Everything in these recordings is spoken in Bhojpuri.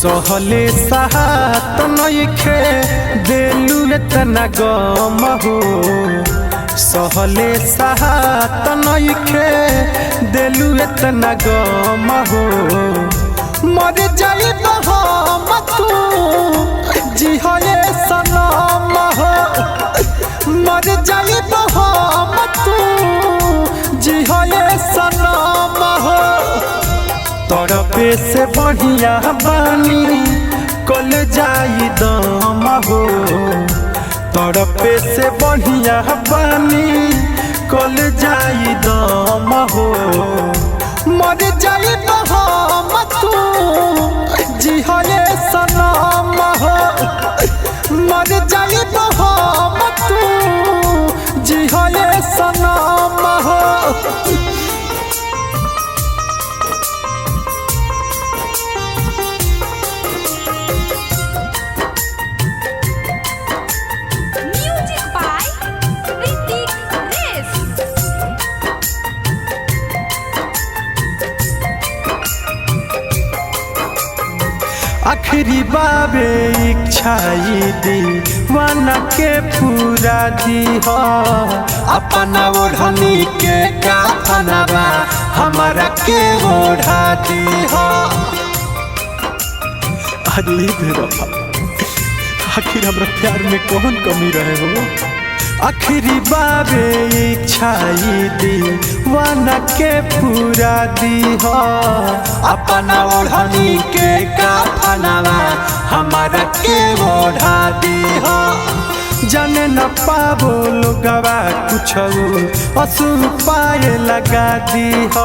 सहले सहात नइखे देलू इतना गम हो सहले सहात नइखे देलू इतना गम हो मर जाइब हम तू जिहए सनम हो मर जाइब हम तू जिहए सनम हो तड़पे से बढ़िया बानी कल जाई दम हो तड़पे से बढ़िया बानी कल जाई दम हो मर जाइब हम तू जिहए सनम हो मर जाइब हम तू जिहए सनम हो। आखिरी बाबे इच्छाई दीवाना के पूरा दी हो अपना ओढ़नी के काफनवा हमारा के ओढ़ा दी हो। अगली बेवफा आखिर हमरा प्यार में कौन कमी रहे हो आखिरी बाबे इच्छाई दीवाना के पूरा दी हो अपना ओढ़नी के काफनवा हमारा के ओढ़ा दी हो। जाने न पाबो लोगवा कुछ असु पाए लगा दी हो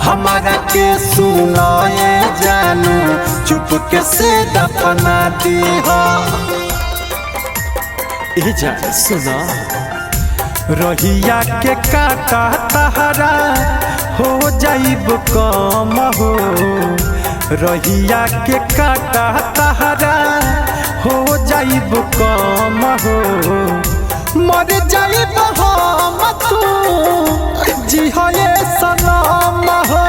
हमारा के सुनाए जानू चुप के से दफना दी हो। जा सुना रहिया के काटा तहरा हो जाइब कम हो रहिया के काटा तहरा हो जाइब कम हो मर जाइब हम तू जिहए सनम हो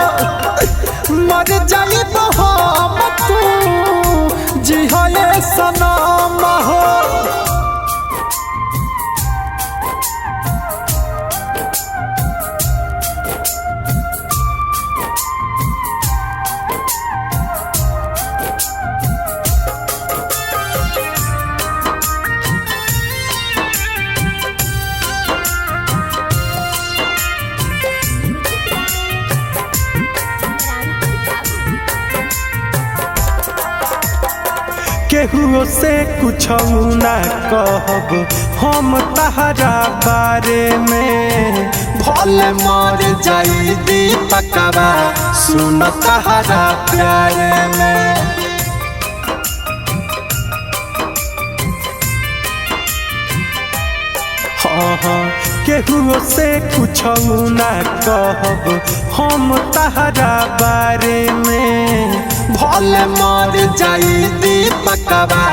मर जाइब हम तू जिहए सनम हो। केहू से कुछ ना कहब हम तहरा बारे में भले मर जाई दीपकवा सुन तहरा प्यारे में। केहू से कुछ ना कहब हम तहरा बारे में भले मर जाई दीपकवा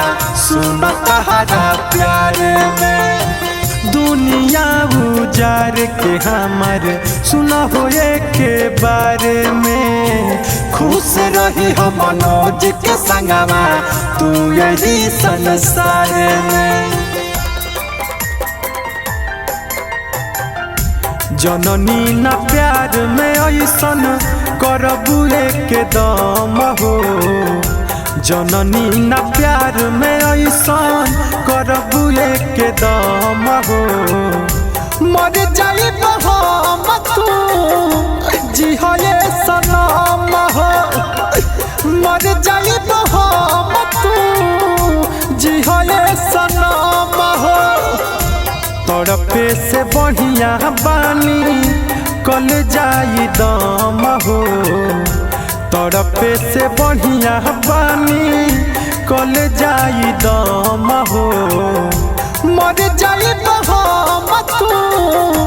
सुन तहरा प्यारे में। दुनिया उजार के हमर सुन होए के बारे में खुश रही हम मनोज के संगवा तू यही संसार में। जननी न प्यार में ऐसन करबू के दम हो जननी न प्यार में ऐसन करबू के दम हो मर जाइब हम तू जिहए सनम हो मर जाइब हम तू जिहए सनम हो तड़पे से बढ़िया बानी कल जाई दम हो तड़पे से बढ़िया बानी कल जाई दम हो मर जाइब हम तू